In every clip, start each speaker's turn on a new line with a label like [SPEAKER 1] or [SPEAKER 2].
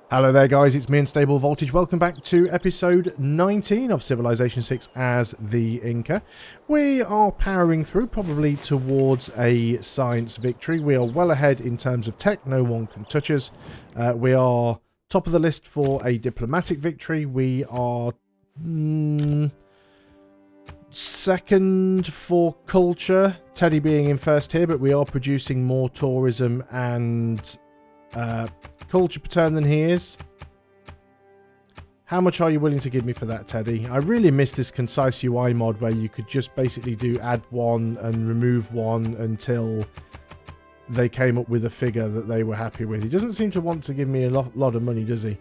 [SPEAKER 1] Hello there guys, it's me Unstable Voltage. Welcome back to episode 19 of Civilization 6 as the Inca. We are powering through probably towards a science victory. We are well ahead in terms of tech, no one can touch us. We are top of the list for a diplomatic victory. We are second for culture, Teddy being in first here, but we are producing more tourism and culture per turn than he is. How much are you willing to give me for that, Teddy? I really miss this concise UI mod where you could just basically do add one and remove one until they came up with a figure that they were happy with. He doesn't seem to want to give me a lot of money, does he?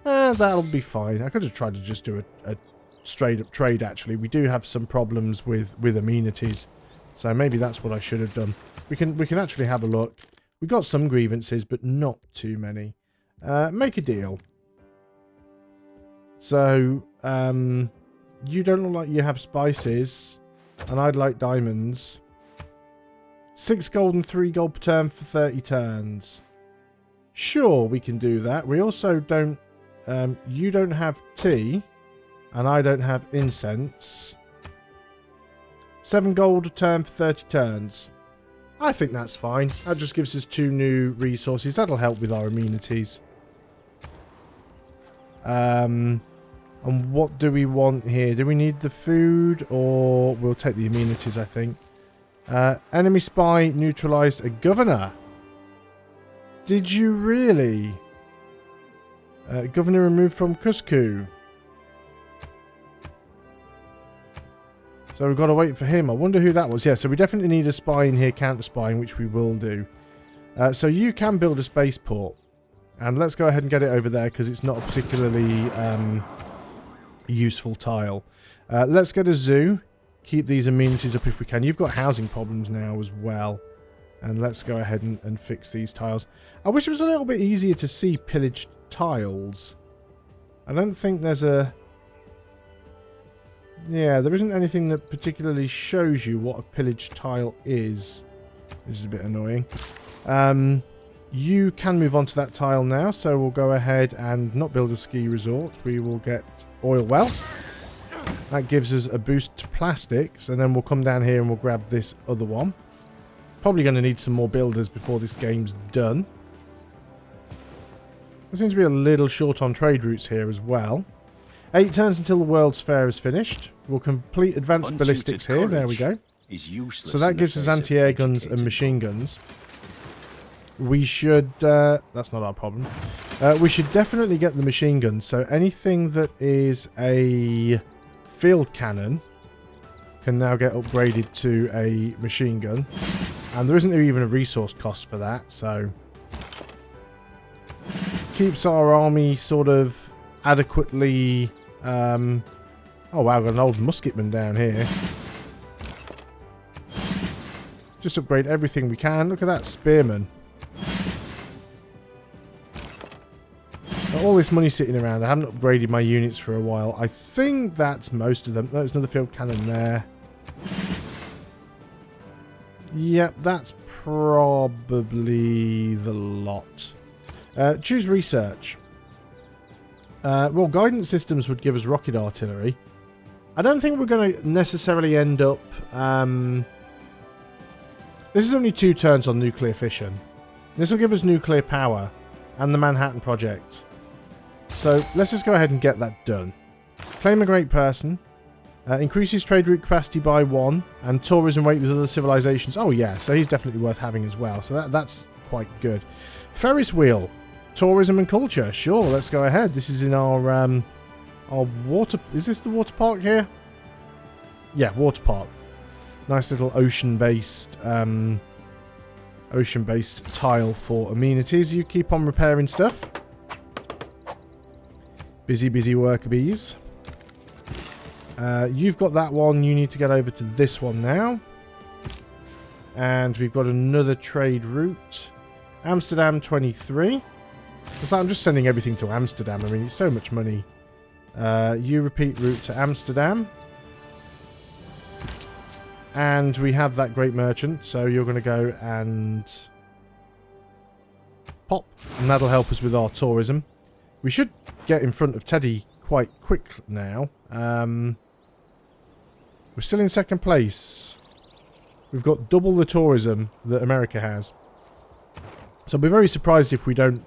[SPEAKER 1] That'll be fine. I could have tried to just do a straight up trade, actually. We do have some problems with amenities, so maybe that's what I should have done. We can actually have a look. We got some grievances, but not too many. Make a deal. So, you don't look like you have spices, and I'd like diamonds. 6 gold and 3 gold per turn for 30 turns. Sure, we can do that. We also don't... you don't have tea, and I don't have incense. 7 gold a turn for 30 turns. I think that's fine. That just gives us 2 new resources. That'll help with our amenities. And what do we want here? Do we need the food, or we'll take the amenities, I think. Enemy spy neutralized a governor. Did you really? Governor removed from Cusco. So we've got to wait for him. I wonder who that was. Yeah, so we definitely need a spy in here, counter-spying, which we will do. So you can build a spaceport. And let's go ahead and get it over there, because it's not a particularly useful tile. Let's get a zoo. Keep these amenities up if we can. You've got housing problems now as well. And let's go ahead and fix these tiles. I wish it was a little bit easier to see pillaged tiles. I don't think there's a... Yeah, there isn't anything that particularly shows you what a pillaged tile is. This is a bit annoying. You can move on to that tile now, so we'll go ahead and not build a ski resort. We will get oil well. That gives us a boost to plastics, and then we'll come down here and we'll grab this other one. Probably going to need some more builders before this game's done. There seems to be a little short on trade routes here as well. 8 turns until the World's Fair is finished. We'll complete advanced ballistics here. There we go. So that gives us anti-air guns and machine guns. We should... that's not our problem. We should definitely get the machine guns. So anything that is a field cannon can now get upgraded to a machine gun. And there isn't even a resource cost for that, so... keeps our army sort of adequately... oh wow, I've got an old musketman down here. Just upgrade everything we can. Look at that spearman. Got all this money sitting around. I haven't upgraded my units for a while. I think that's most of them. No, there's another field cannon there. Yep, that's probably the lot. Choose research. Well, guidance systems would give us rocket artillery. I don't think we're going to necessarily end up... this is only 2 turns on nuclear fission. This will give us nuclear power and the Manhattan Project. So let's just go ahead and get that done. Claim a great person. Increases trade route capacity by 1 and tourism rate with other civilizations. Oh yeah, so he's definitely worth having as well. So that's quite good. Ferris wheel. Tourism and culture. Sure, let's go ahead. This is in our water... Is this the water park here? Yeah, water park. Nice little ocean-based tile for amenities. You keep on repairing stuff. Busy worker bees. You've got that one. You need to get over to this one now. And we've got another trade route. Amsterdam 23. So I'm just sending everything to Amsterdam. I mean, it's so much money. You repeat route to Amsterdam. And we have that great merchant. So you're going to go and pop. And that'll help us with our tourism. We should get in front of Teddy quite quick now. We're still in second place. We've got double the tourism that America has. So I'll be very surprised if we don't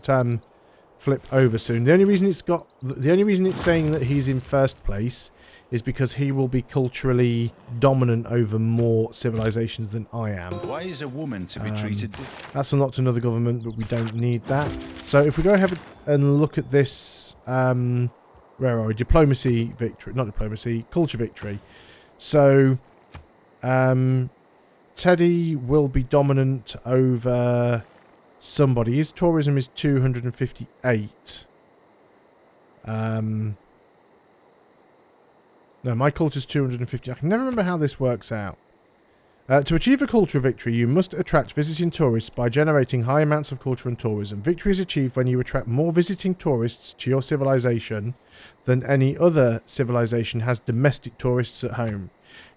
[SPEAKER 1] flip over soon. The only reason it's saying that he's in first place is because he will be culturally dominant over more civilizations than I am.
[SPEAKER 2] Why is a woman to be treated?
[SPEAKER 1] That's not to another government, but we don't need that. So if we go ahead and look at this, where are we? Diplomacy victory, not diplomacy, culture victory. So Teddy will be dominant over somebody. His tourism is 258. No, my culture's 250. I can never remember how this works out. To achieve a cultural victory, you must attract visiting tourists by generating high amounts of culture and tourism. Victory is achieved when you attract more visiting tourists to your civilization than any other civilization has domestic tourists at home.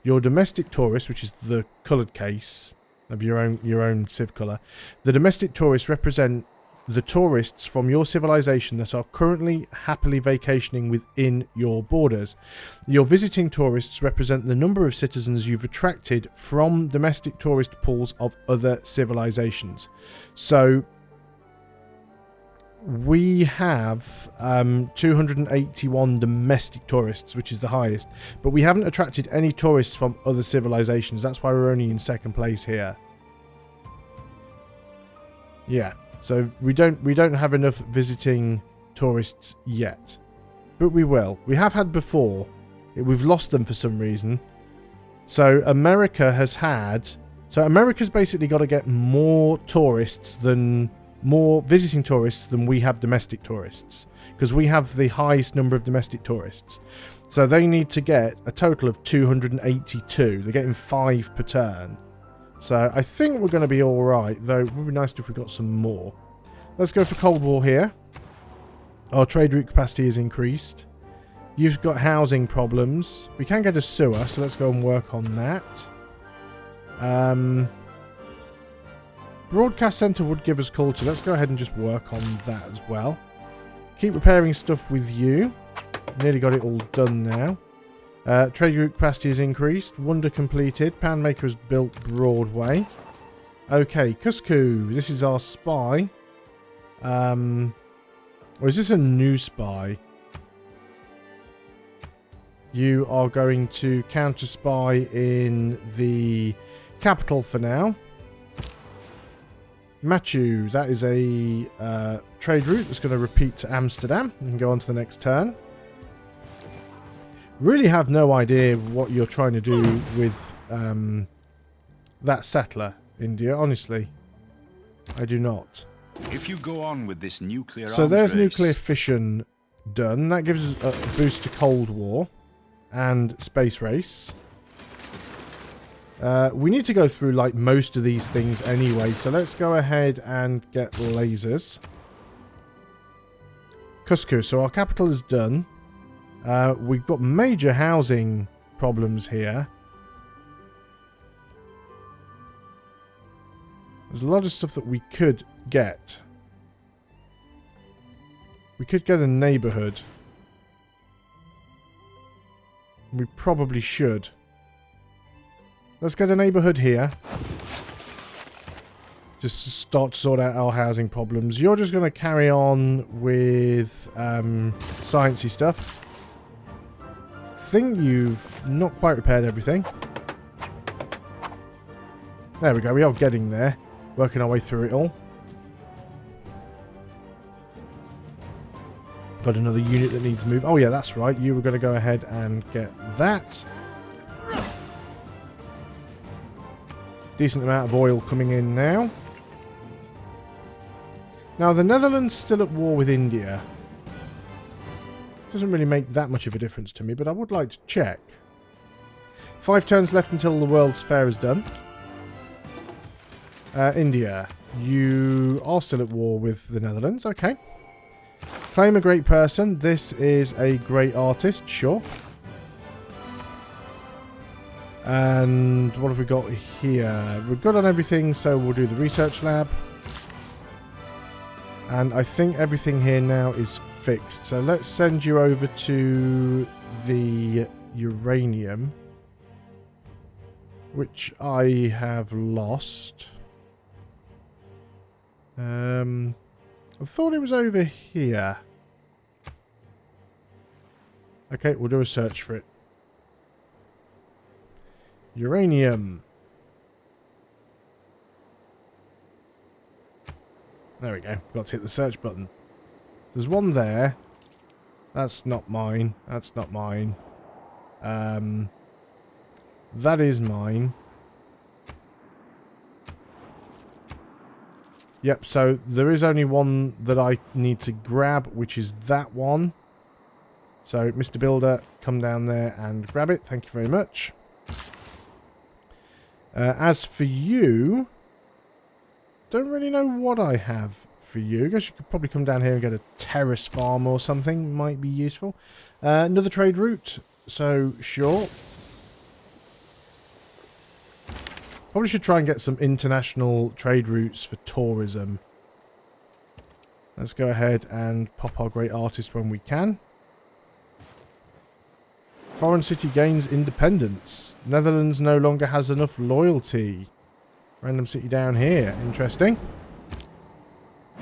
[SPEAKER 1] Your domestic tourists, which is the coloured case of your own civ colour, the domestic tourists represent the tourists from your civilization that are currently happily vacationing within your borders. Your visiting tourists represent the number of citizens you've attracted from domestic tourist pools of other civilizations. So we have 281 domestic tourists, which is the highest, but we haven't attracted any tourists from other civilizations. That's why we're only in second place here. Yeah. So we don't have enough visiting tourists yet, but we will. We have had before. We've lost them for some reason. So America's basically got to get more visiting tourists than we have domestic tourists, because we have the highest number of domestic tourists. So they need to get a total of 282. They're getting 5 per turn. So I think we're going to be alright, though it would be nice if we got some more. Let's go for Cold War here. Our trade route capacity is increased. You've got housing problems. We can get a sewer, so let's go and work on that. Broadcast Centre would give us culture. Let's go ahead and just work on that as well. Keep repairing stuff with you. Nearly got it all done now. Trade route capacity is increased. Wonder completed. Panmaker has built Broadway. Okay, Cusco. This is our spy. Or is this a new spy? You are going to counter spy in the capital for now. Machu. That is a trade route that's going to repeat to Amsterdam and go on to the next turn. Really have no idea what you're trying to do with that settler, India, honestly. I do not.
[SPEAKER 2] If you go on with this nuclear
[SPEAKER 1] So there's nuclear fission done. That gives us a boost to Cold War and space race. We need to go through like most of these things anyway, so let's go ahead and get lasers. Cusco. So our capital is done. We've got major housing problems here. There's a lot of stuff that we could get. We could get a neighborhood. We probably should. Let's get a neighborhood here. Just to start to sort out our housing problems. You're just going to carry on with sciencey stuff. Think you've not quite repaired everything. There we go, we are getting there. Working our way through it all. Got another unit that needs move. Oh yeah, that's right. You were going to go ahead and get that. Decent amount of oil coming in now. Now the Netherlands still at war with India. Doesn't really make that much of a difference to me, but I would like to check. 5 turns left until the World's Fair is done. India, you are still at war with the Netherlands. Okay. Claim a great person. This is a great artist, sure. And what have we got here? We're good on everything, so we'll do the research lab. And I think everything here now is fixed. So let's send you over to the uranium, which I have lost. I thought it was over here. Okay, we'll do a search for it. Uranium. There we go. Got to hit the search button. There's one there. That's not mine. That's not mine. That is mine. Yep, so there is only one that I need to grab, which is that one. So, Mr. Builder, come down there and grab it. Thank you very much. As for you, don't really know what I have for you. I guess you could probably come down here and get a terrace farm or something. Might be useful. Another trade route. So, sure. Probably should try and get some international trade routes for tourism. Let's go ahead and pop our great artist when we can. Foreign city gains independence. Netherlands no longer has enough loyalty. Random city down here. Interesting.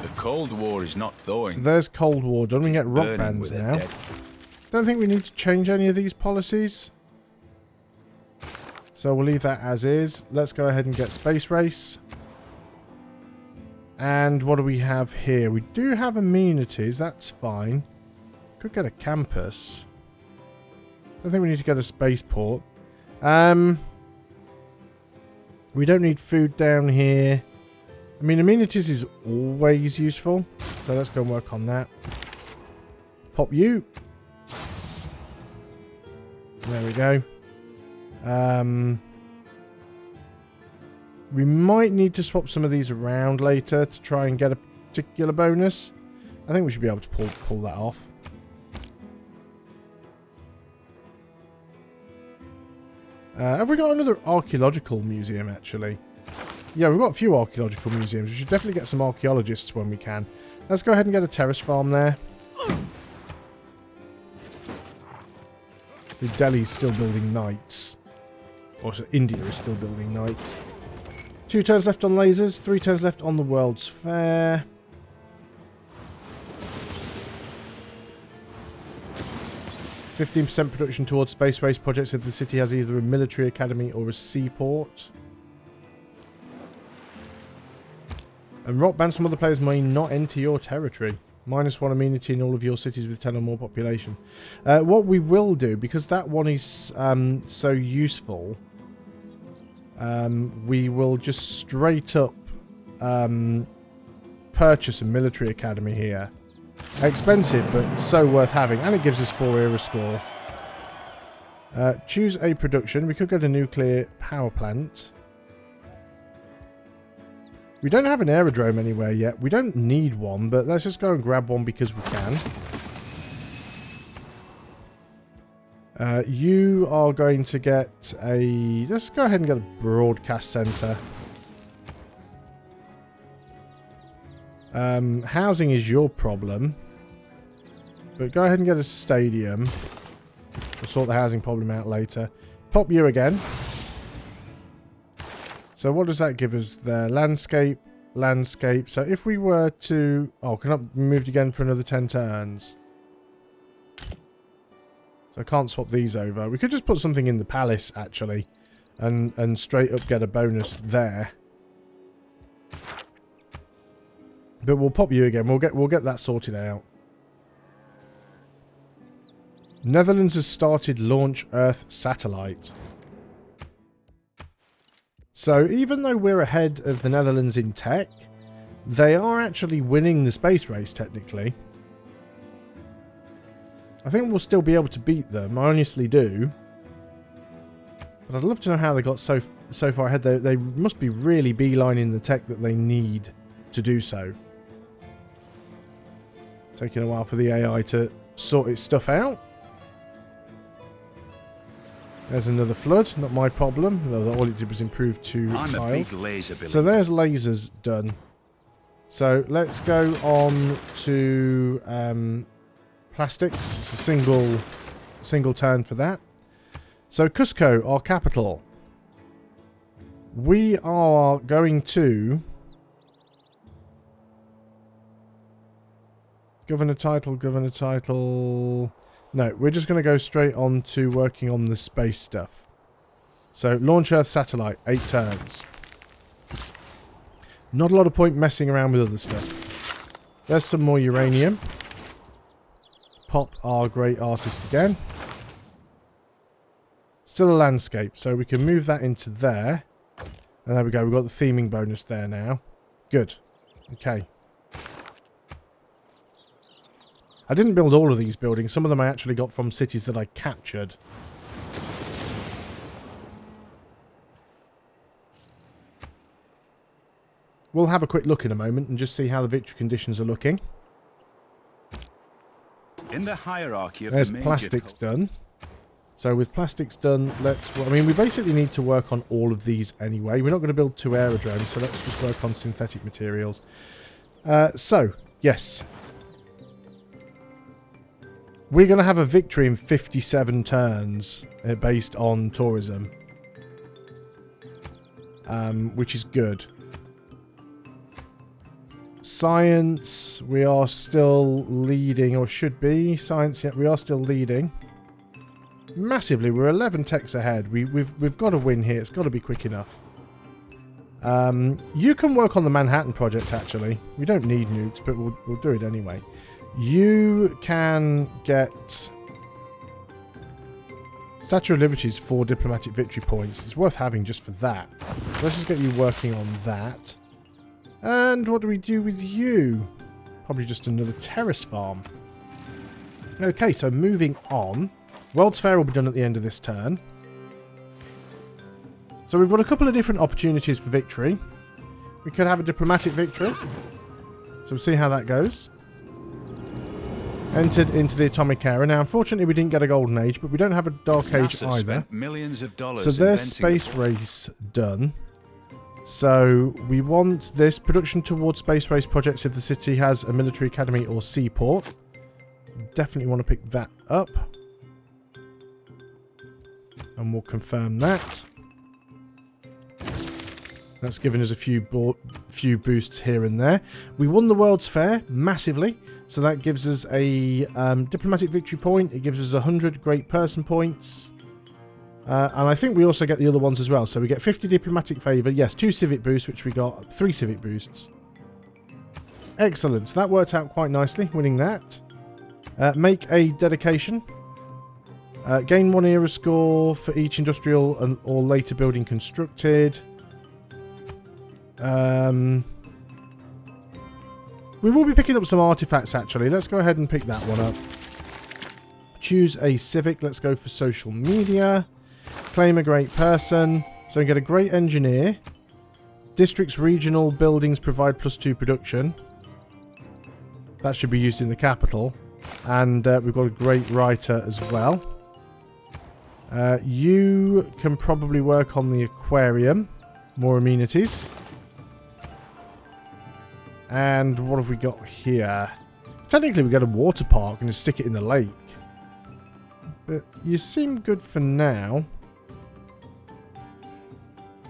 [SPEAKER 2] The Cold War is not thawing.
[SPEAKER 1] So there's Cold War done. We can get rock bands now. Don't think we need to change any of these policies. So we'll leave that as is. Let's go ahead and get Space Race. And what do we have here? We do have amenities. That's fine. Could get a campus. I think we need to get a spaceport. We don't need food down here. I mean, amenities is always useful. So let's go and work on that. Pop you. There we go. We might need to swap some of these around later to try and get a particular bonus. I think we should be able to pull that off. Have we got another archaeological museum, actually? Yeah, we've got a few archaeological museums. We should definitely get some archaeologists when we can. Let's go ahead and get a terrace farm there. Delhi's still building knights. Or so India is still building knights. 2 turns left on lasers, 3 turns left on the World's Fair. 15% production towards space race projects if the city has either a military academy or a seaport. And rock bands from other players may not enter your territory. -1 amenity in all of your cities with 10 or more population. What we will do, because that one is so useful, we will just straight up purchase a military academy here. Expensive, but so worth having. And it gives us 4 era score. Choose a production. We could get a nuclear power plant. We don't have an aerodrome anywhere yet. We don't need one, but let's just go and grab one because we can. You are going to get a... Let's go ahead and get a broadcast center. Housing is your problem. But go ahead and get a stadium. We'll sort the housing problem out later. Pop you again. So what does that give us there? Landscape, landscape. So if we were to... Oh, can I be moved again for another 10 turns? So I can't swap these over. We could just put something in the palace, actually. And straight up get a bonus there. But we'll pop you again. We'll get that sorted out. Netherlands has started Launch Earth satellite. So even though we're ahead of the Netherlands in tech, they are actually winning the space race technically. I think we'll still be able to beat them. I honestly do. But I'd love to know how they got so far ahead. They must be really beelining the tech that they need to do so. Taking a while for the AI to sort its stuff out. There's another flood, not my problem. Though all it did was improve 2 tiles. So there's lasers done. So let's go on to plastics. It's a single turn for that. So Cusco, our capital. We are going to governor title. No, we're just going to go straight on to working on the space stuff. So launch Earth satellite, 8 turns. Not a lot of point messing around with other stuff. There's some more uranium. Pop our great artist again. Still a landscape, so we can move that into there. And there we go, we've got the theming bonus there now. Good. Okay. I didn't build all of these buildings. Some of them I actually got from cities that I captured. We'll have a quick look in a moment and just see how the victory conditions are looking.
[SPEAKER 2] In the hierarchy of
[SPEAKER 1] There's
[SPEAKER 2] the major
[SPEAKER 1] plastics done. So with plastics done, I mean, we basically need to work on all of these anyway. We're not going to build 2 aerodromes, so let's just work on synthetic materials. So, yes. We're going to have a victory in 57 turns based on tourism. Which is good. Science, we are still leading, or should be. Science, yeah, we are still leading. Massively, we're 11 techs ahead. We've got to win here. It's got to be quick enough. You can work on the Manhattan project, actually. We don't need nukes, but we'll do it anyway. You can get Statue of Liberty's 4 diplomatic victory points. It's worth having just for that. Let's just get you working on that. And what do we do with you? Probably just another terrace farm. Okay, so moving on. World's Fair will be done at the end of this turn. So we've got a couple of different opportunities for victory. We could have a diplomatic victory. So we'll see how that goes. Entered into the atomic era. Now, unfortunately, we didn't get a golden age, but we don't have a dark age
[SPEAKER 2] NASA
[SPEAKER 1] either.
[SPEAKER 2] spent millions of dollars
[SPEAKER 1] So there's space race done. So we want this production towards space race projects if the city has a military academy or seaport. Definitely want to pick that up. And we'll confirm that. That's given us a few boosts here and there. We won the World's Fair massively. So that gives us a diplomatic victory point. It gives us 100 great person points. And I think we also get the other ones as well. So we get 50 diplomatic favour. Yes, 2 civic boosts, which we got. 3 civic boosts. Excellent. So that worked out quite nicely, winning that. Make a dedication. Gain 1 era score for each industrial or later building constructed. We will be picking up some artifacts, actually. Let's go ahead and pick that one up. Choose a civic. Let's go for social media. Claim a great person. So we get a great engineer. District's regional buildings provide +2 production. That should be used in the capital. And we've got a great writer as well. You can probably work on the aquarium. More amenities. And what have we got here? Technically, we get a water park and just stick it in the lake. But you seem good for now.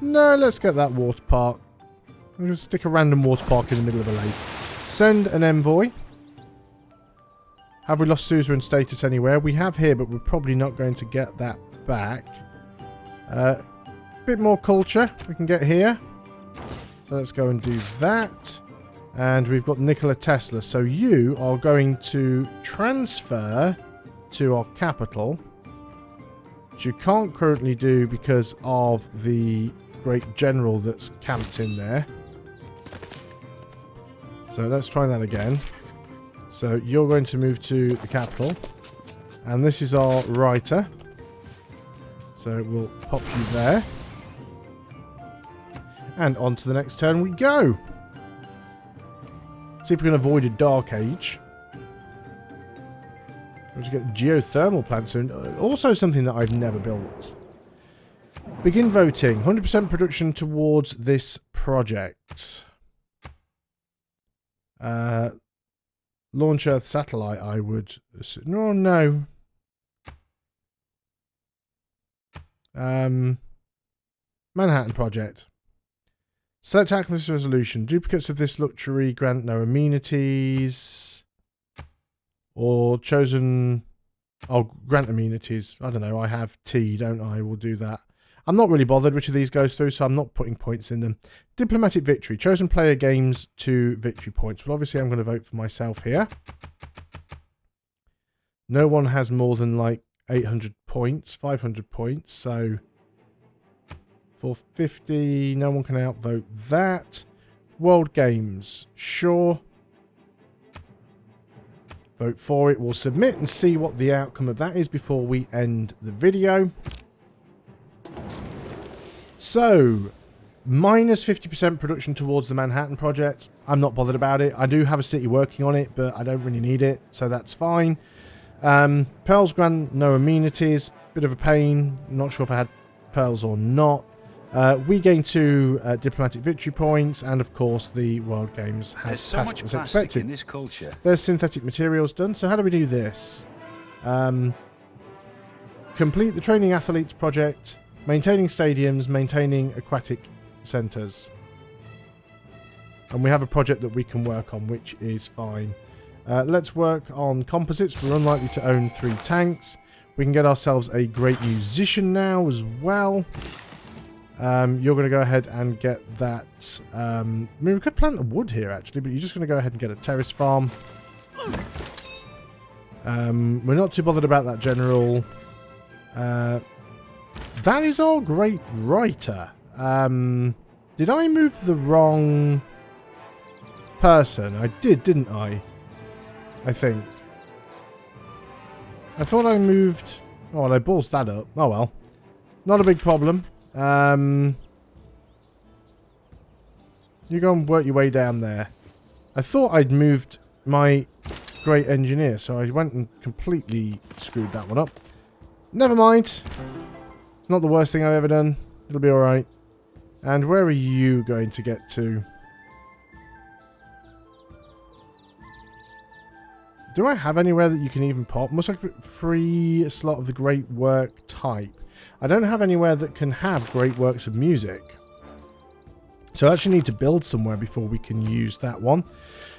[SPEAKER 1] No, let's get that water park. I'm going to stick a random water park in the middle of a lake. Send an envoy. Have we lost suzerain status anywhere? We have here, but we're probably not going to get that back. Bit more culture we can get here. So let's go and do that. And we've got Nikola Tesla. So you are going to transfer to our capital, which you can't currently do because of the great general that's camped in there. So let's try that again. So you're going to move to the capital. And this is our writer. So we'll pop you there. And on to the next turn we go. See if we can avoid a dark age. We'll get geothermal plants soon. Also something that I've never built. Begin voting. 100% production towards this project. Launch Earth satellite, I would... No, no. Manhattan Project. Select accuracy resolution. Duplicates of this luxury grant no amenities. Or chosen... Oh, grant amenities. I don't know. I have T, don't I? We'll do that. I'm not really bothered which of these goes through, so I'm not putting points in them. Diplomatic victory. Chosen player gains 2 victory points. Well, obviously I'm going to vote for myself here. No one has more than like 800 points, 500 points, so... 450, no one can outvote that. World Games, sure. Vote for it. We'll submit and see what the outcome of that is before we end the video. So, minus 50% production towards the Manhattan Project. I'm not bothered about it. I do have a city working on it, but I don't really need it, so that's fine. Pearls grant no amenities. Bit of a pain. Not sure if I had pearls or not. We gain 2 diplomatic victory points, and of course the World Games has
[SPEAKER 2] so
[SPEAKER 1] passed
[SPEAKER 2] much
[SPEAKER 1] as
[SPEAKER 2] plastic
[SPEAKER 1] expected.
[SPEAKER 2] in this culture.
[SPEAKER 1] There's synthetic materials done. So how do we do this? Complete the training athletes project, maintaining stadiums, maintaining aquatic centres. And we have a project that we can work on, which is fine. Let's work on composites. We're unlikely to own 3 tanks. We can get ourselves a great musician now as well. You're going to go ahead and get that. I mean, we could plant a wood here actually, but you're just going to go ahead and get a terrace farm. We're not too bothered about that general. That is our great writer. Did I move the wrong person? I did, didn't I? I think. I thought I moved... Oh, well, I ballsed that up. Oh well. Not a big problem. You go and work your way down there. I thought I'd moved my great engineer, so I went and completely screwed that one up. Never mind. It's not the worst thing I've ever done. It'll be alright. And where are you going to get to? Do I have anywhere that you can even pop? Must I put free slot of the great work type? I don't have anywhere that can have great works of music. So I actually need to build somewhere before we can use that one.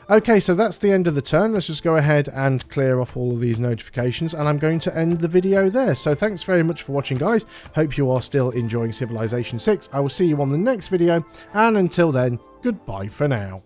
[SPEAKER 1] Okay, so that's the end of the turn. Let's just go ahead and clear off all of these notifications, and I'm going to end the video there. So thanks very much for watching, guys. Hope you are still enjoying Civilization 6. I will see you on the next video, and until then, goodbye for now.